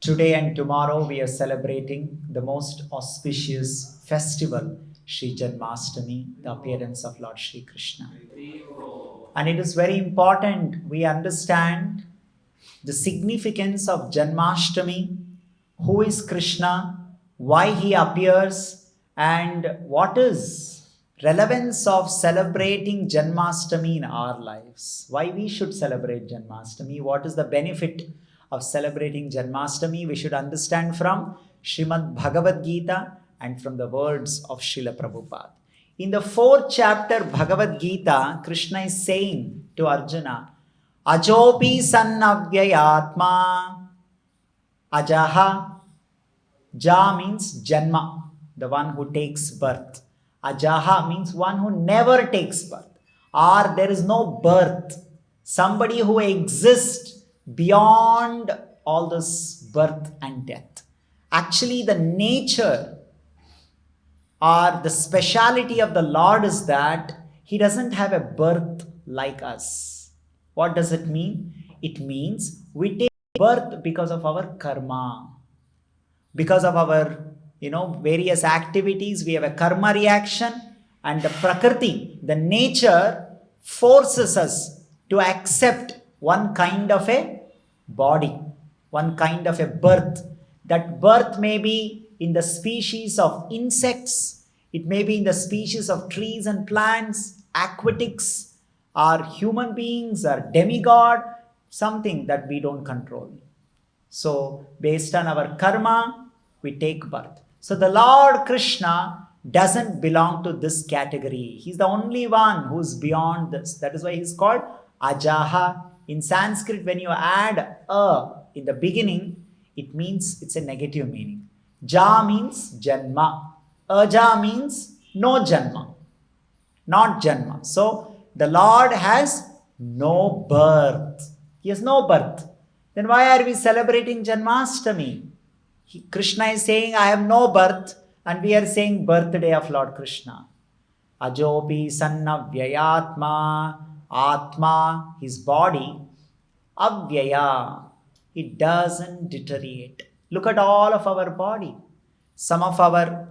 Today and tomorrow we are celebrating the most auspicious festival, Sri Janmashtami, the appearance of Lord Sri Krishna. And it is very important we understand the significance of Janmashtami, who is Krishna, why he appears, and what is relevance of celebrating Janmashtami in our lives. Why we should celebrate Janmashtami, what is the benefit of celebrating Janmashtami, we should understand from Srimad Bhagavad Gita and from the words of Srila Prabhupada. In the 4th chapter Bhagavad Gita, Krishna is saying to Arjuna, Ajopi sannavyayatma ajaha. Ja means Janma, the one who takes birth. Ajaha means one who never takes birth, or there is no birth. Somebody who exists beyond all this birth and death. Actually, the nature or the speciality of the Lord is that he doesn't have a birth like us. What does it mean? It means we take birth because of our karma. Because of our, various activities, we have a karma reaction, and the prakriti, the nature, forces us to accept one kind of a body, one kind of a birth. That birth may be in the species of insects, it may be in the species of trees and plants, aquatics, or human beings, or demigod, something that we don't control. So, based on our karma, we take birth. So, the Lord Krishna doesn't belong to this category. He's the only one who's beyond this. That is why he's called Ajaha. In Sanskrit, when you add a in the beginning, it means it's a negative meaning. Ja means Janma. Aja means no Janma. Not Janma. So, the Lord has no birth. He has no birth. Then why are we celebrating Janmashtami? Krishna is saying, I have no birth, and we are saying birthday of Lord Krishna. Ajopi sannavyayatma, atma, his body, avyaya, it doesn't deteriorate. Look at all of our body. Some of our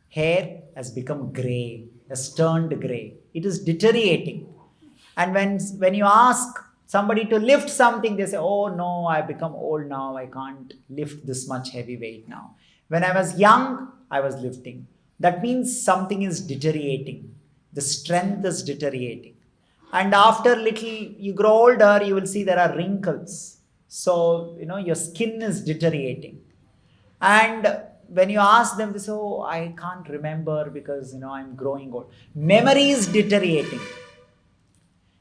hair has become grey, has turned grey. It is deteriorating. And when you ask somebody to lift something, they say, oh no, I become old now, I can't lift this much heavy weight now. When I was young, I was lifting. That means something is deteriorating. The strength is deteriorating. And after little, you grow older, you will see there are wrinkles. So, your skin is deteriorating. And when you ask them, they say, oh, I can't remember because, I'm growing old. Memory is deteriorating.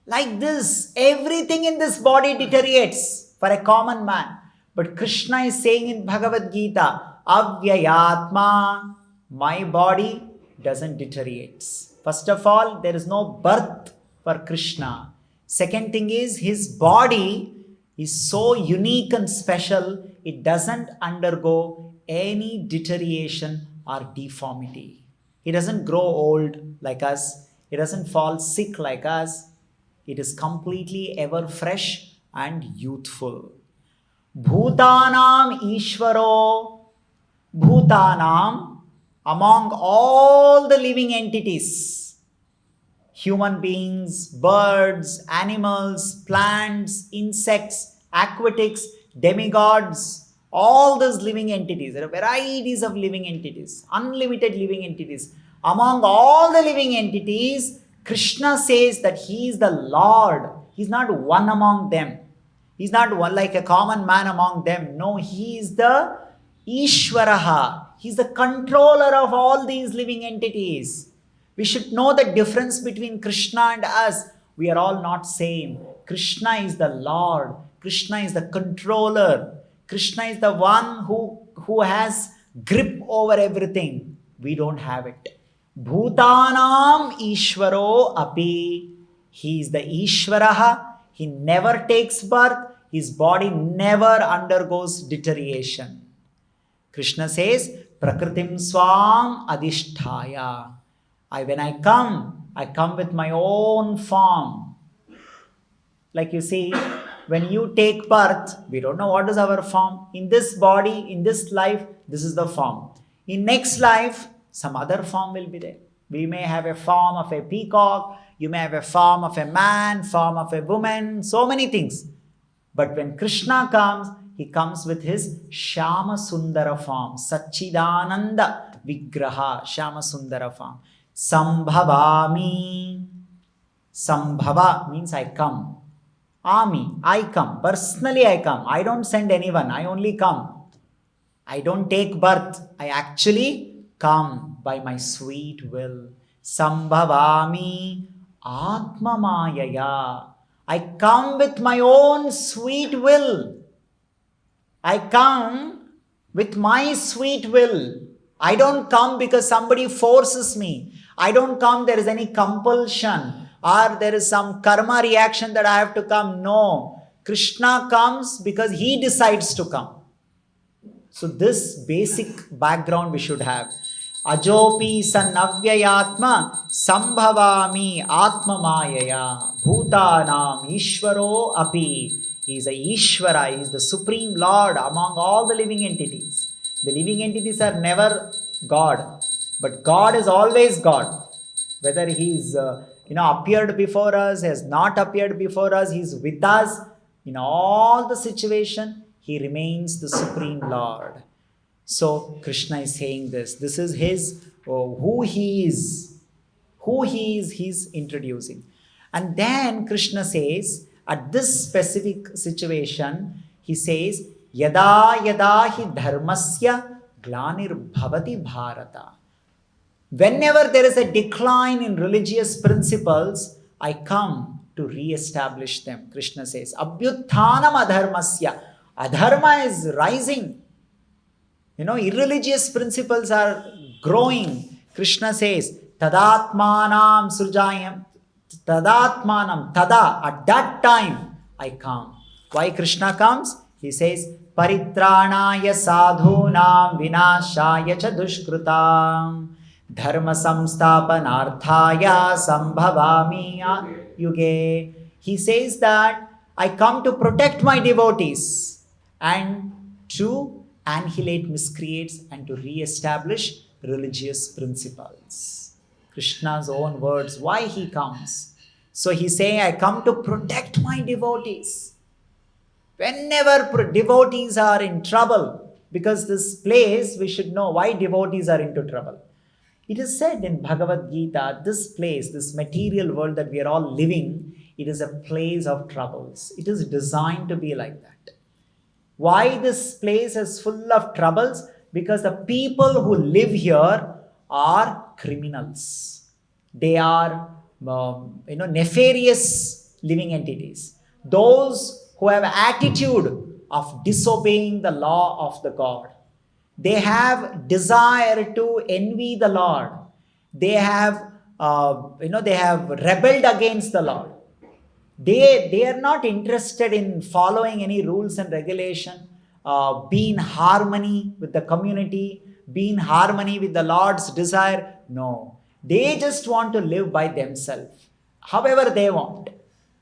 Like this, everything in this body deteriorates for a common man. But Krishna is saying in Bhagavad Gita, Avyayatma, my body doesn't deteriorate. First of all, there is no birth for Krishna. Second thing is, his body is so unique and special, it doesn't undergo any deterioration or deformity. He doesn't grow old like us. He doesn't fall sick like us. It is completely ever fresh and youthful. Bhutanam Ishvaro, Bhutanam, among all the living entities, human beings, birds, animals, plants, insects, aquatics, demigods, all those living entities. There are varieties of living entities, unlimited living entities. Among all the living entities, Krishna says that he is the Lord. He's not one among them. He's not one like a common man among them. No, he is the Ishvaraha. He's the controller of all these living entities. We should know the difference between Krishna and us. We are all not same. Krishna is the Lord. Krishna is the controller. Krishna is the one who has grip over everything. We don't have it. Bhutanam Ishvaro api. He is the Ishvaraha. He never takes birth. His body never undergoes deterioration. Krishna says, Prakritim swam adishthaya. When I come with my own form. Like you see, When you take birth, we don't know what is our form. In this body, in this life, this is the form. In next life, some other form will be there. We may have a form of a peacock, you may have a form of a man, form of a woman, so many things. But when Krishna comes, he comes with his Shyama Sundara form, Satchidananda Vigraha, Shyama Sundara form. Sambhavami. Sambhava means I come. Ami, I come. Personally I come. I don't send anyone. I only come. I don't take birth. I actually come by my sweet will. Sambhavami Atma Mayaya. I come with my own sweet will. I come with my sweet will. I don't come because somebody forces me. I don't come there is any compulsion or there is some karma reaction that I have to come. No. Krishna comes because he decides to come. So this basic background we should have. Ajopi sannavyayatma sambhavami atma mayaya bhutanam ishvaro api. He is a Ishvara, he is the Supreme Lord among all the living entities. The living entities are never God, but God is always God. Whether he is appeared before us, has not appeared before us, he is with us. In all the situation, he remains the Supreme Lord. So Krishna is saying this. This is his, who he is. Who he is, he's introducing. And then Krishna says, at this specific situation, he says, Yada yada hi dharmasya glanir bhavati bharata. Whenever there is a decline in religious principles, I come to re-establish them. Krishna says, Abhyuthanam adharmasya. Adharma is rising. Irreligious principles are growing. Krishna says, Tadatmanam srujayam. Tadatmanam, tada, at that time I come. Why Krishna comes? He says, Paritranaya sadhunam vinashaya cha dushkrutam dharma samstapanarthaya sambhavami yuge. He says that I come to protect my devotees and to annihilate miscreants and to re-establish religious principles. Krishna's own words, why he comes. So he's saying, I come to protect my devotees. Whenever devotees are in trouble, because this place, we should know why devotees are into trouble. It is said in Bhagavad Gita, this place, this material world that we are all living, it is a place of troubles. It is designed to be like that. Why this place is full of troubles? Because the people who live here are criminals. They are nefarious living entities. Those who have attitude of disobeying the law of the God. They have desire to envy the Lord. They have they have rebelled against the Lord. They are not interested in following any rules and regulation, be in harmony with the community, be in harmony with the Lord's desire. No. They just want to live by themselves, however they want,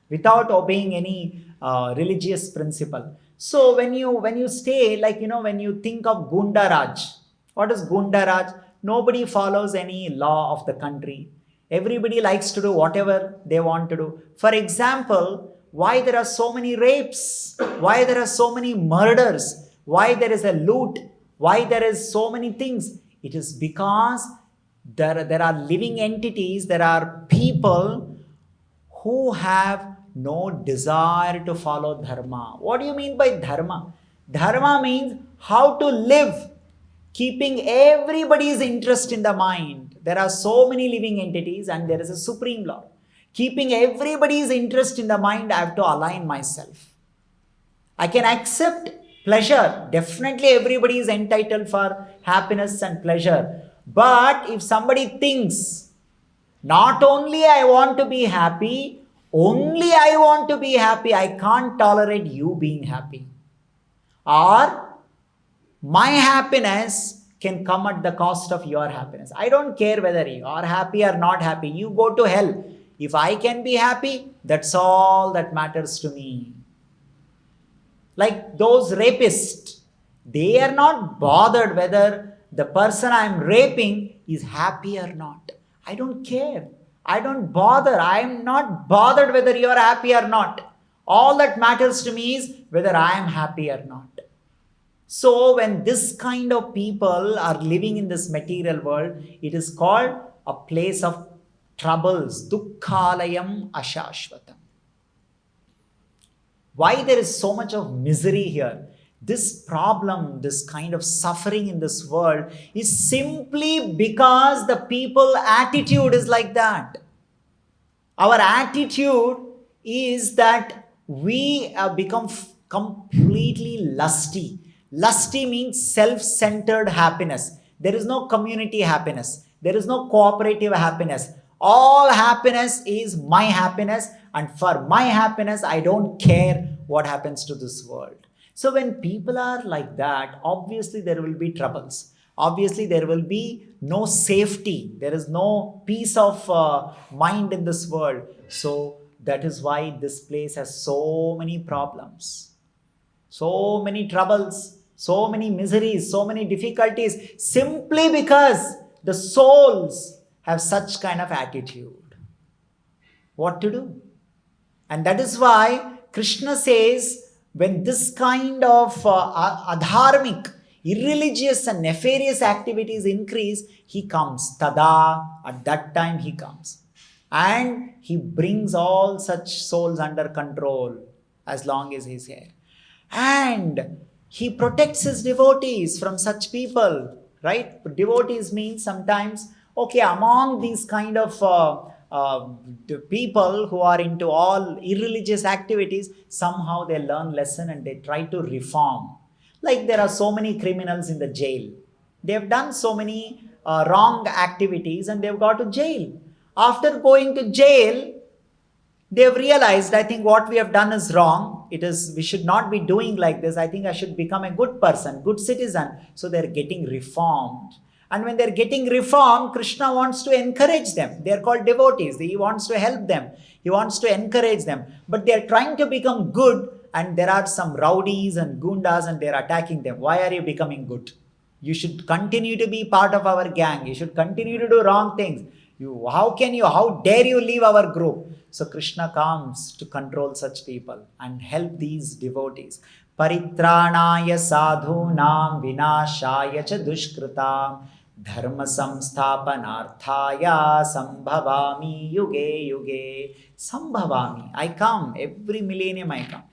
without obeying any religious principle. So when you stay, when you think of Gundaraj, what is Gundaraj? Nobody follows any law of the country. Everybody likes to do whatever they want to do. For example, why there are so many rapes? Why there are so many murders? Why there is a loot? Why there is so many things? It is because there are living entities, there are people who have no desire to follow dharma. What do you mean by dharma? Dharma means how to live, keeping everybody's interest in the mind. There are so many living entities and there is a Supreme Lord. Keeping everybody's interest in the mind, I have to align myself. I can accept pleasure. Definitely everybody is entitled for happiness and pleasure. But if somebody thinks, not only I want to be happy, only I want to be happy, I can't tolerate you being happy. Or my happiness can come at the cost of your happiness. I don't care whether you are happy or not happy. You go to hell. If I can be happy, that's all that matters to me. Like those rapists, they are not bothered whether the person I am raping is happy or not. I don't care. I don't bother. I am not bothered whether you are happy or not. All that matters to me is whether I am happy or not. So when this kind of people are living in this material world, it is called a place of troubles. Dukkhalayam ashashvatam. Why there is so much of misery here? This problem, this kind of suffering in this world is simply because the people attitude is like that. Our attitude is that we have become completely lusty. Lusty means self-centered happiness. There is no community happiness. There is no cooperative happiness. All happiness is my happiness, and for my happiness, I don't care what happens to this world. So when people are like that, obviously there will be troubles. Obviously there will be no safety. There is no peace of mind in this world. So that is why this place has so many problems, so many troubles, so many miseries, so many difficulties, simply because the souls have such kind of attitude. What to do? And that is why Krishna says, when this kind of adharmic, irreligious and nefarious activities increase, he comes. Tada, at that time he comes. And he brings all such souls under control as long as he's here. And he protects his devotees from such people, right? Devotees means sometimes, okay, among these kind of the people who are into all irreligious activities, somehow they learn lesson and they try to reform. Like there are so many criminals in the jail. They have done so many wrong activities and they've got to jail. After going to jail, they have realized, I think what we have done is wrong. We should not be doing like this. I think I should become a good person, good citizen. So they're getting reformed. And when they're getting reformed, Krishna wants to encourage them. They're called devotees. He wants to help them. He wants to encourage them. But they're trying to become good, and there are some rowdies and gundas and they're attacking them. Why are you becoming good? You should continue to be part of our gang. You should continue to do wrong things. How dare you leave our group? So Krishna comes to control such people and help these devotees. Paritranaya sadhunam vinashaya cha dushkritam dharma samsthapanarthaya sambhavami yuge yuge. Sambhavami, I come, every millennium I come.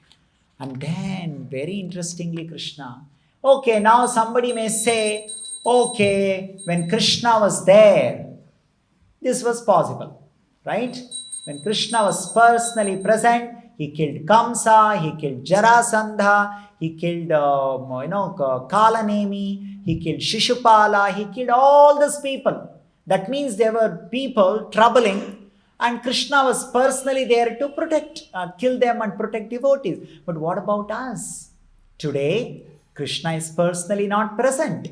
And then, very interestingly, Krishna, okay, now somebody may say, okay, when Krishna was there, this was possible, right? When Krishna was personally present, he killed Kamsa, he killed Jarasandha, he killed Kalanemi, he killed Shishupala, he killed all these people. That means there were people troubling, and Krishna was personally there to kill them and protect devotees. But what about us? Today, Krishna is personally not present.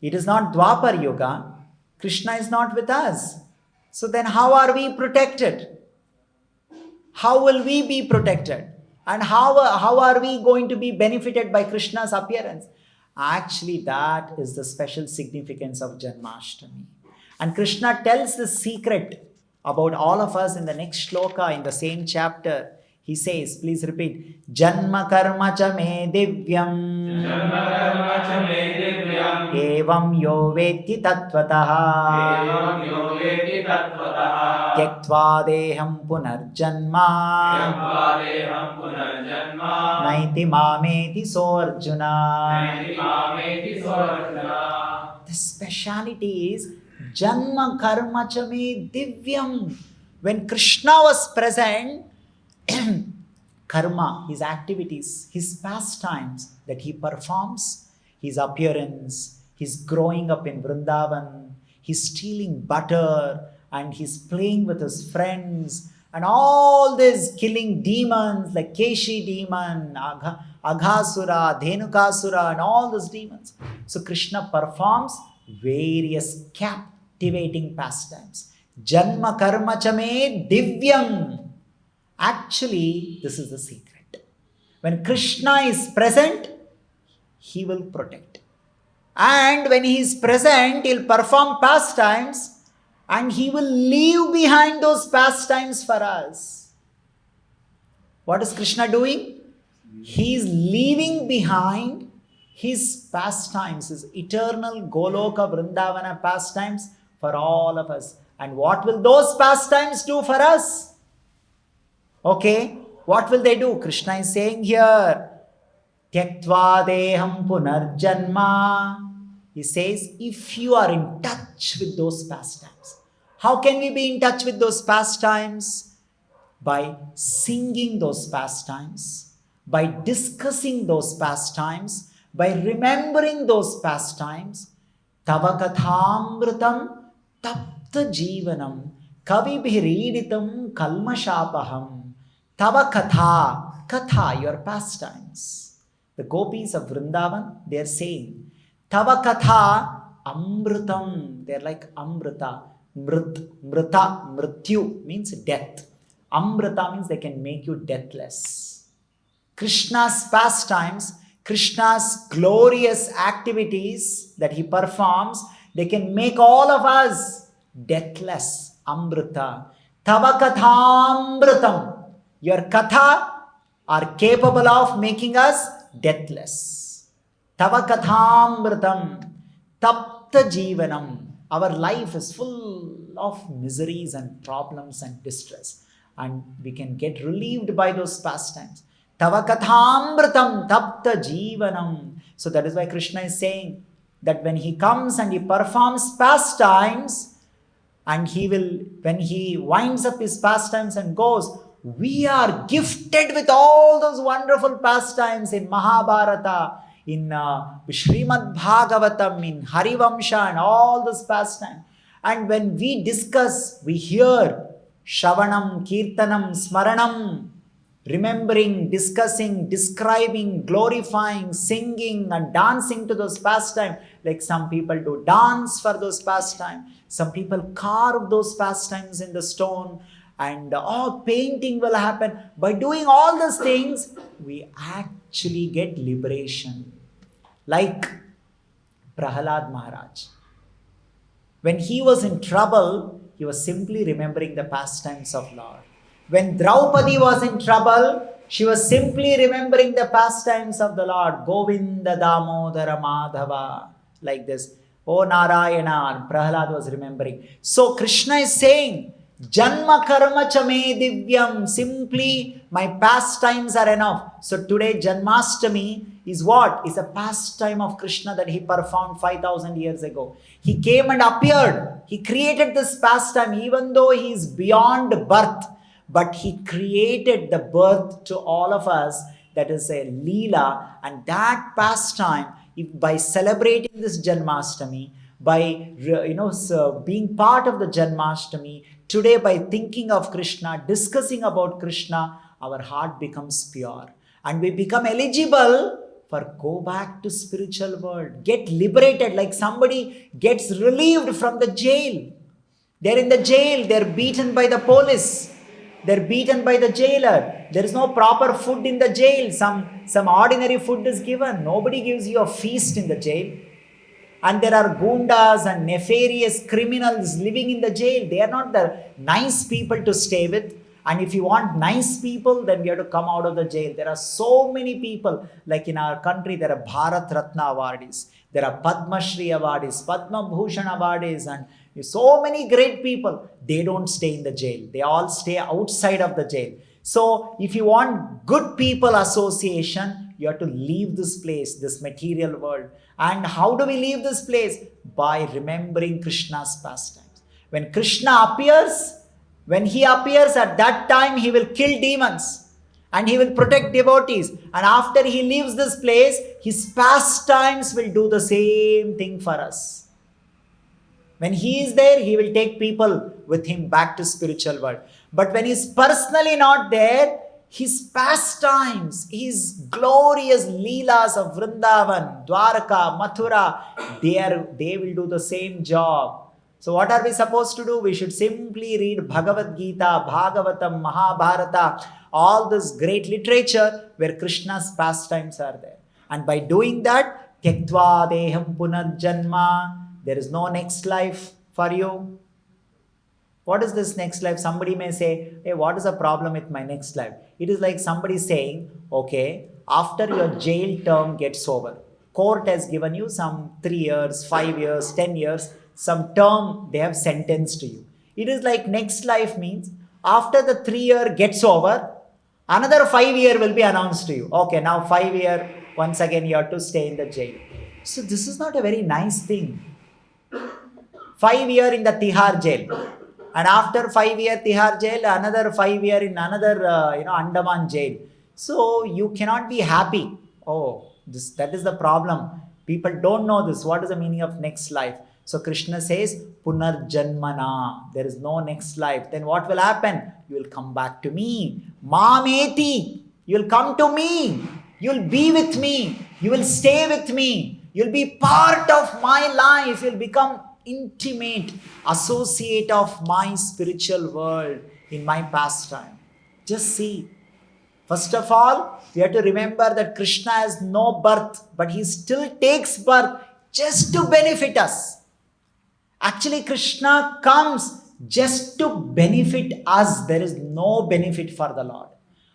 It is not Dwapar Yuga. Krishna is not with us. So then how are we protected? How will we be protected? And how are we going to be benefited by Krishna's appearance? Actually, that is the special significance of Janmashtami. And Krishna tells the secret about all of us in the next shloka in the same chapter. He says, please repeat, Janma karma cha me divyam. Janma karma cha me divyam. Evam yo veti tattvataha. Evam yo veti tattvataha. Tyaktva deham punarjanma. Tyaktva deham punarjanma. Naiti mameti so Arjuna. Naiti mameti so Arjuna. The speciality is Janma karma cha me divyam. When Krishna was present, karma, his activities, his pastimes that he performs, his appearance, his growing up in Vrindavan, he's stealing butter and he's playing with his friends and all this killing demons like Keshi demon, Aghasura, Dhenukasura and all those demons. So Krishna performs various captivating pastimes. Janma karma cha me divyam. Actually, this is the secret. When Krishna is present, he will protect. And when he is present, he'll perform pastimes and he will leave behind those pastimes for us. What is Krishna doing? He is leaving behind his pastimes, his eternal Goloka Vrindavana pastimes for all of us. And what will those pastimes do for us? Okay, what will they do? Krishna is saying here, Tyaktva deham punarjanma. He says, if you are in touch with those pastimes. How can we be in touch with those pastimes? By singing those pastimes, by discussing those pastimes, by remembering those pastimes. Tava kathamritam tapta jivanam kavibhiriditam kalmashapaham. Tava katha, your pastimes. The gopis of Vrindavan, they are saying, Tava katha amritam. They are like amrita. Mrita, mrityu means death. Amrita means they can make you deathless. Krishna's pastimes, Krishna's glorious activities that he performs, they can make all of us deathless. Amrita. Tava kathamritam. Your katha are capable of making us deathless. Tava kathamritam tapta jivanam. Our life is full of miseries and problems and distress. And we can get relieved by those pastimes. Tava kathamritam tapta jivanam. So that is why Krishna is saying that when he comes and he performs pastimes, and when he winds up his pastimes and goes, we are gifted with all those wonderful pastimes in Mahabharata, in Srimad Bhagavatam, in Harivamsha, and all those pastimes. And when we discuss, we hear Shravanam, Kirtanam, Smaranam, remembering, discussing, describing, glorifying, singing and dancing to those pastimes. Like some people do dance for those pastimes. Some people carve those pastimes in the stone. And painting will happen. By doing all those things, we actually get liberation. Like Prahalad Maharaj. When he was in trouble, he was simply remembering the pastimes of Lord. When Draupadi was in trouble, she was simply remembering the pastimes of the Lord. Govinda Damodara Madhava. Like this. Oh Narayana. And Prahalad was remembering. So Krishna is saying, Janma karma chame divyam. Simply my pastimes are enough. So today Janmashtami is what? Is a pastime of Krishna that he performed 5,000 years ago. He came and appeared. He created this pastime even though he is beyond birth. But he created the birth to all of us. That is a Leela. And that pastime, by celebrating this Janmashtami, by being part of the Janmashtami, today by thinking of Krishna, discussing about Krishna, our heart becomes pure. And we become eligible for go back to spiritual world. Get liberated like somebody gets relieved from the jail. They're in the jail. They're beaten by the police. They're beaten by the jailer. There is no proper food in the jail. Some ordinary food is given. Nobody gives you a feast in the jail. And there are gundas and nefarious criminals living in the jail. They are not the nice people to stay with. And if you want nice people, then you have to come out of the jail. There are so many people, like in our country, there are Bharat Ratna awardees. There are Padma Shri awardees, Padma Bhushan awardees, and so many great people. They don't stay in the jail. They all stay outside of the jail. So if you want good people association, you have to leave this place, this material world. And how do we leave this place? By remembering Krishna's pastimes. When Krishna appears, when he appears at that time, he will kill demons and he will protect devotees. And after he leaves this place, his pastimes will do the same thing for us. When he is there, he will take people with him back to spiritual world. But when he is personally not there, his pastimes, his glorious leelas of Vrindavan, Dwarka, Mathura, they will do the same job. So what are we supposed to do? We should simply read Bhagavad Gita, Bhagavatam, Mahabharata, all this great literature where Krishna's pastimes are there. And by doing that, Tyaktva Deham Punarjanma, there is no next life for you. What is this next life? Somebody may say, hey, what is the problem with my next life? It is like somebody saying, okay, after your jail term gets over, court has given you some 3 years, 5 years, 10 years, some term they have sentenced to you. It is like next life means after the 3 year gets over, another 5 year will be announced to you. Okay, now 5 year, once again you have to stay in the jail. So this is not a very nice thing. 5 year in the Tihar jail. And after 5 year Tihar jail, another 5 year in another, Andaman jail. So you cannot be happy. Oh, that is the problem. People don't know this. What is the meaning of next life? So Krishna says, Punarjanmana. There is no next life. Then what will happen? You will come back to me. Mameti. You will come to me. You will be with me. You will stay with me. You will be part of my life. You will become intimate associate of my spiritual world in my pastime. Just see. First of all, we have to remember that Krishna has no birth, but he still takes birth just to benefit us. Actually, Krishna comes just to benefit us. There is no benefit for the Lord.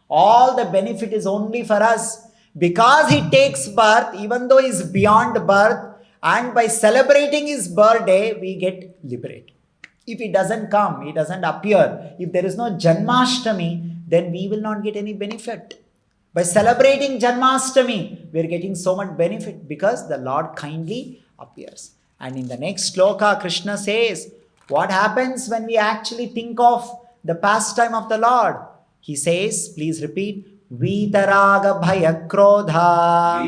All the benefit is only for us. Because he takes birth, even though he is beyond birth, and by celebrating his birthday, we get liberated. If he doesn't come, he doesn't appear, if there is no Janmashtami, then we will not get any benefit. By celebrating Janmashtami, we are getting so much benefit because the Lord kindly appears. And in the next sloka, Krishna says, what happens when we actually think of the pastime of the Lord? He says, please repeat, Vitaraga Bhaya Krodha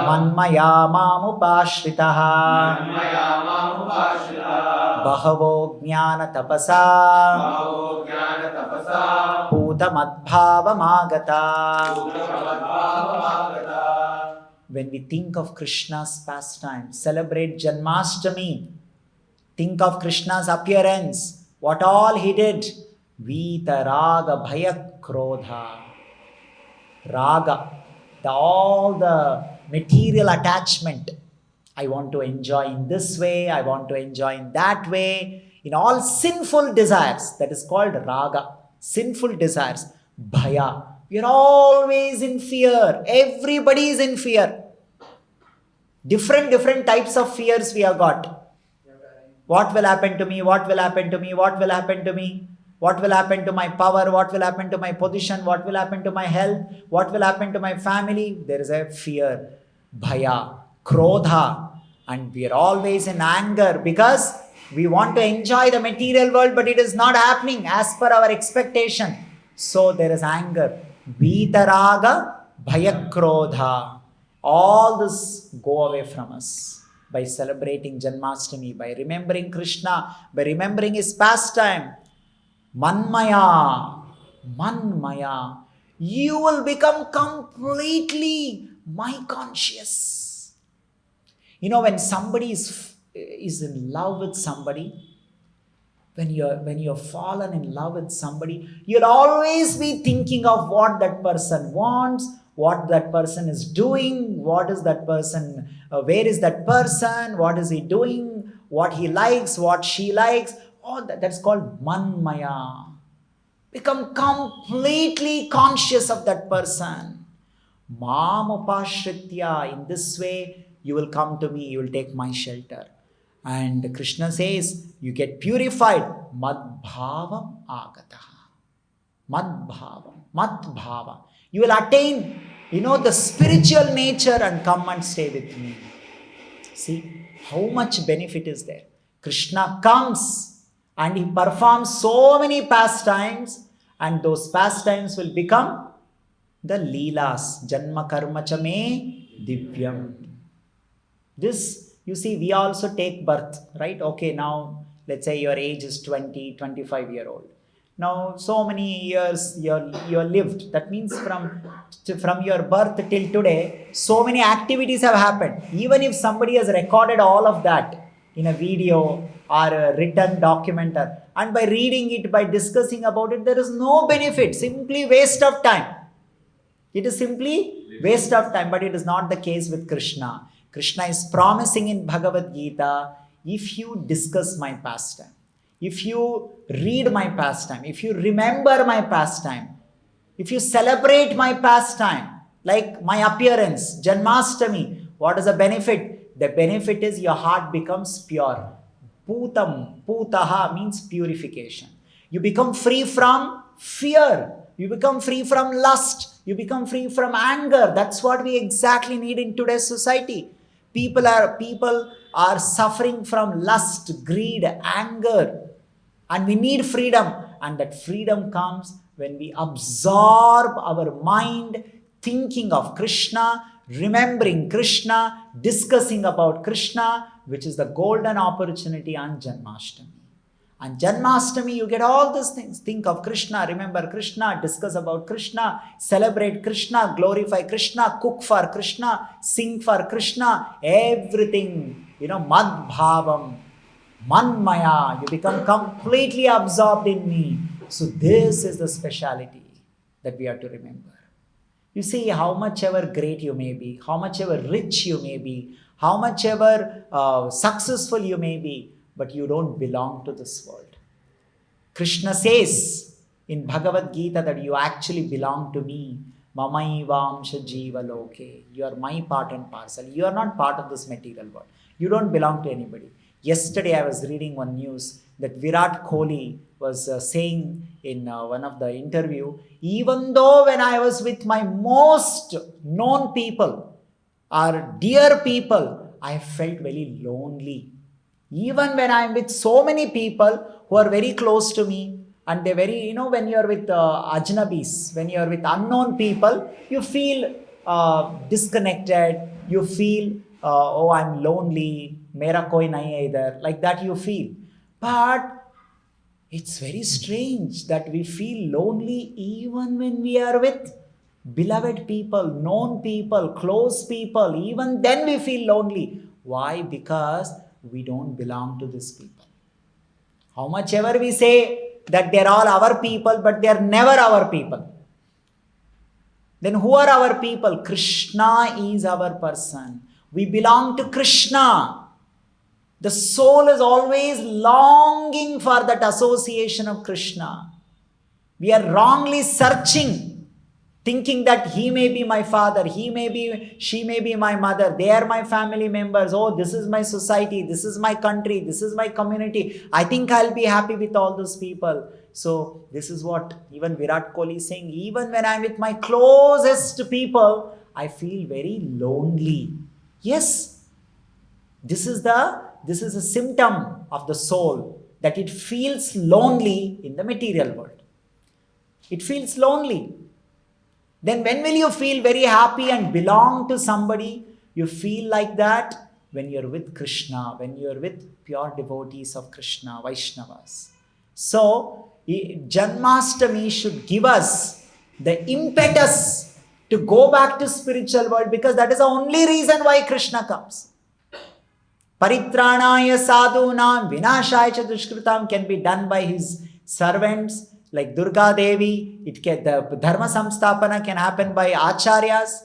Manmaya Mamupashritaha Bahavo Jnana Tapasa Puta Madbhava Magata. When we think of Krishna's pastime, celebrate Janmashtami, think of Krishna's appearance, what all he did. Vitaraga Bhaya Krodha. Raga, all the material attachment. I want to enjoy in this way, I want to enjoy in that way. In all sinful desires, that is called raga. Sinful desires. Bhaya. We are always in fear. Everybody is in fear. Different types of fears we have got. What will happen to me? What will happen to me? What will happen to me? What will happen to my power? What will happen to my position? What will happen to my health? What will happen to my family? There is a fear, bhaya, krodha. And we are always in anger because we want to enjoy the material world, but it is not happening as per our expectation. So there is anger. Vitaraga, bhaya, krodha. All this go away from us by celebrating Janmashtami, by remembering Krishna, by remembering his pastime. Manmaya, you will become completely my conscious. When somebody is in love with somebody, when you're fallen in love with somebody, you'll always be thinking of what that person wants, what that person is doing, what is that person, where is that person, what is he doing, what he likes, what she likes. Oh, that's called manmaya. Become completely conscious of that person. Mamupashritya. In this way, you will come to me, you will take my shelter. And Krishna says, you get purified. Madbhavam agataha. Madbhava. You will attain, the spiritual nature and come and stay with me. See, how much benefit is there? Krishna comes and he performs so many pastimes, and those pastimes will become the Leelas. Janma karma cha me divyam. This, you see, we also take birth, right? Okay, now, let's say your age is 20, 25 year old. Now, so many years you're lived. That means from your birth till today, so many activities have happened. Even if somebody has recorded all of that, in a video or a written document, and by reading it, by discussing about it, there is no benefit, simply waste of time. It is simply waste of time, but it is not the case with Krishna. Krishna is promising in Bhagavad Gita, if you discuss my pastime, if you read my pastime, if you remember my pastime, if you celebrate my pastime, like my appearance, Janmashtami, what is the benefit? The benefit is your heart becomes pure. Putam, putaha means purification. You become free from fear. You become free from lust. You become free from anger. That's what we exactly need in today's society. People are suffering from lust, greed, anger. And we need freedom. And that freedom comes when we absorb our mind thinking of Krishna, remembering Krishna, discussing about Krishna, which is the golden opportunity on Janmashtami. On Janmashtami, you get all these things. Think of Krishna, remember Krishna, discuss about Krishna, celebrate Krishna, glorify Krishna, cook for Krishna, sing for Krishna, everything, mad bhavam, manmaya, you become completely absorbed in me. So this is the speciality that we have to remember. You see, how much ever great you may be, how much ever rich you may be, how much ever successful you may be, but you don't belong to this world. Krishna says in Bhagavad Gita that you actually belong to me. Mamaivamsha jiva loke. You are my part and parcel. You are not part of this material world. You don't belong to anybody. Yesterday I was reading one news that Virat Kohli was saying in one of the interview, even though when I was with my most known people or dear people, I felt very lonely. Even when I am with so many people who are very close to me, and they're very, when you are with ajnabis, when you are with unknown people, you feel disconnected, you feel, oh, I'm lonely, mera koi nahi hai idhar, like that you feel. But it's very strange that we feel lonely even when we are with beloved people, known people, close people. Even then we feel lonely. Why? Because we don't belong to these people. How much ever we say that they're all our people, but they're never our people. Then who are our people? Krishna is our person. We belong to Krishna. The soul is always longing for that association of Krishna. We are wrongly searching, thinking that he may be my father, she may be my mother, they are my family members, oh, this is my society, this is my country, this is my community. I think I'll be happy with all those people. So this is what even Virat Kohli is saying. Even when I'm with my closest people, I feel very lonely. Yes, this is a symptom of the soul, that it feels lonely in the material world. It feels lonely. Then when will you feel very happy and belong to somebody? You feel like that when you're with Krishna, when you're with pure devotees of Krishna, Vaishnavas. So, Janmashtami should give us the impetus to go back to spiritual world, because that is the only reason why Krishna comes. Paritranaya sadhunam vinashaya cha dushkritam can be done by his servants like Durga Devi. The dharma samstapana can happen by acharyas.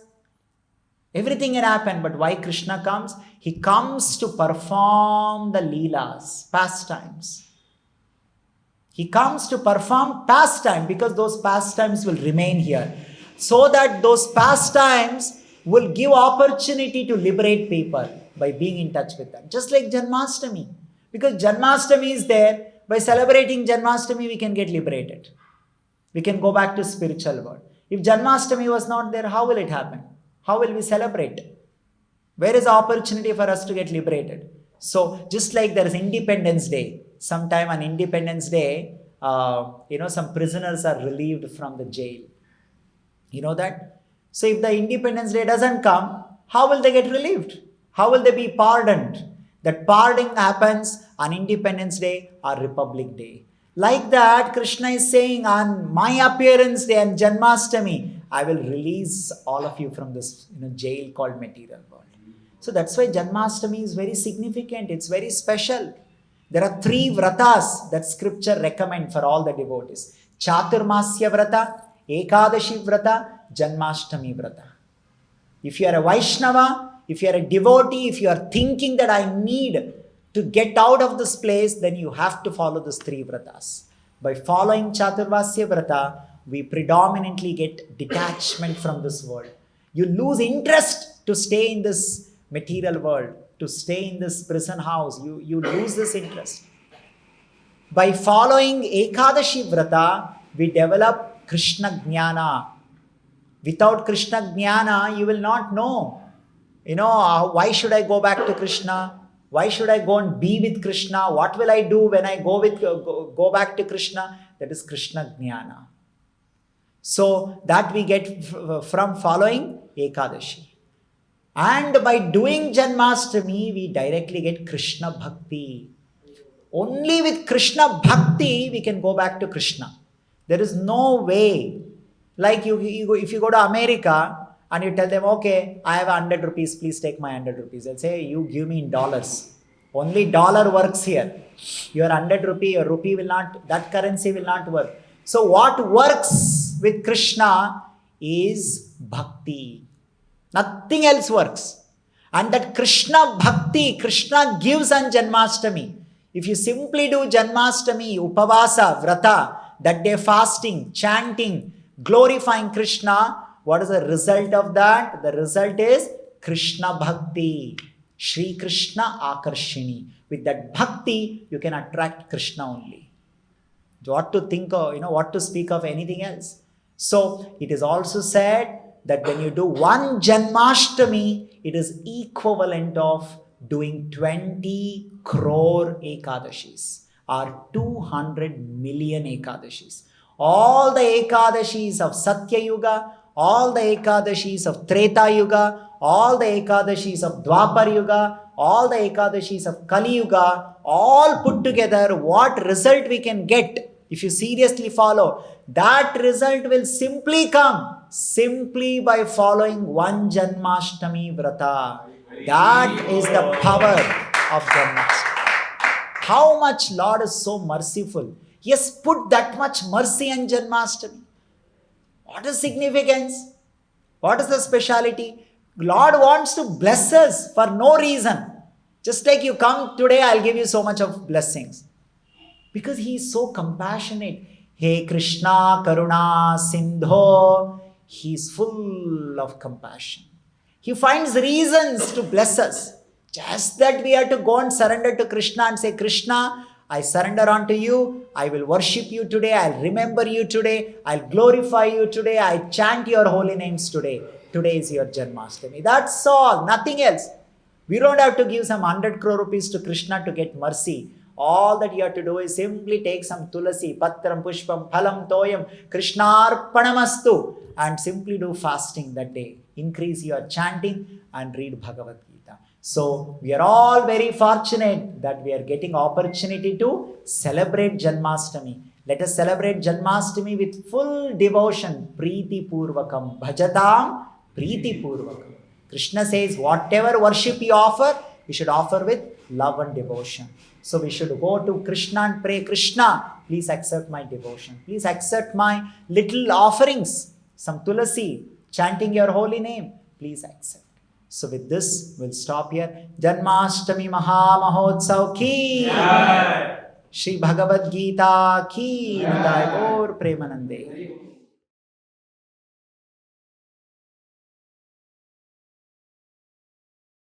Everything can happen, but why Krishna comes? He comes to perform the leelas, pastimes. He comes to perform pastime, because those pastimes will remain here. So that those pastimes will give opportunity to liberate people by being in touch with them. Just like Janmashtami. Because Janmashtami is there, by celebrating Janmashtami we can get liberated. We can go back to spiritual world. If Janmashtami was not there, how will it happen? How will we celebrate? Where is the opportunity for us to get liberated? So just like there is Independence Day, sometime on Independence Day, some prisoners are relieved from the jail. You know that? So if the Independence Day doesn't come, how will they get relieved? How will they be pardoned? That pardoning happens on Independence Day or Republic Day. Like that, Krishna is saying, on my appearance day and Janmashtami, I will release all of you from this jail called material world. So that's why Janmashtami is very significant. It's very special. There are 3 vratas that scripture recommend for all the devotees. Chaturmasya vrata, Ekadashi vrata, Janmashtami vrata. If you are a Vaishnava, if you are a devotee, if you are thinking that I need to get out of this place, then you have to follow these 3 vratas. By following Chaturmasya vrata, we predominantly get detachment from this world. You lose interest to stay in this material world, to stay in this prison house. You lose this interest. By following Ekadashi vrata, we develop Krishna Jnana. Without Krishna Jnana, you will not know. Why should I go back to Krishna? Why should I go and be with Krishna? What will I do when I go back to Krishna? That is Krishna Jnana. So that we get from following Ekadashi. And by doing Janmashtami, we directly get Krishna Bhakti. Only with Krishna Bhakti, we can go back to Krishna. There is no way. Like if you go to America and you tell them, okay, I have 100 rupees, please take my 100 rupees. They'll say, you give me in dollars. Only dollar works here. Your 100 rupee, your rupee will not, that currency will not work. So what works with Krishna is Bhakti. Nothing else works. And that Krishna Bhakti, Krishna gives on Janmashtami. If you simply do Janmashtami, Upavasa, Vrata, that day fasting, chanting, glorifying Krishna, what is the result of that? The result is Krishna Bhakti. Shri Krishna Akarshini. With that Bhakti, you can attract Krishna only. What to think of, what to speak of anything else. So, it is also said that when you do one Janmashtami, it is equivalent of doing 20 crore Ekadashis or 200 million Ekadashis. All the Ekadashis of Satya Yuga, all the Ekadashis of Treta Yuga, all the Ekadashis of Dwapar Yuga, all the Ekadashis of Kali Yuga, all put together, what result we can get if you seriously follow, that result will simply come simply by following one Janmashtami Vrata. That is the power of Janmashtami. How much Lord is so merciful. He has put that much mercy on Janmashtami. What is significance? What is the speciality? Lord wants to bless us for no reason. Just like you come today, I'll give you so much of blessings. Because He is so compassionate. Hey Krishna, Karuna, Sindho. He is full of compassion. He finds reasons to bless us. Just that we have to go and surrender to Krishna and say, Krishna, I surrender unto you. I will worship you today. I'll remember you today. I'll glorify you today. I chant your holy names today. Today is your Janmashtami. That's all. Nothing else. We don't have to give some 100 crore rupees to Krishna to get mercy. All that you have to do is simply take some tulasi, patram, pushpam, phalam, toyam, Krishnarpanamastu, and simply do fasting that day. Increase your chanting and read Bhagavad Gita. So we are all very fortunate that we are getting opportunity to celebrate Janmashtami. Let us celebrate Janmashtami with full devotion. Preeti Purvakam. Bhajatam Preeti Purvakam. Krishna says, whatever worship you offer, we should offer with love and devotion. So we should go to Krishna and pray, Krishna, please accept my devotion. Please accept my little offerings. Some tulasi, chanting your holy name. Please accept. So with this, we'll stop here. Janmashtami Maha Mahotsav ki. Shri Bhagavad Gita ki. Nitai Gaur Premanande.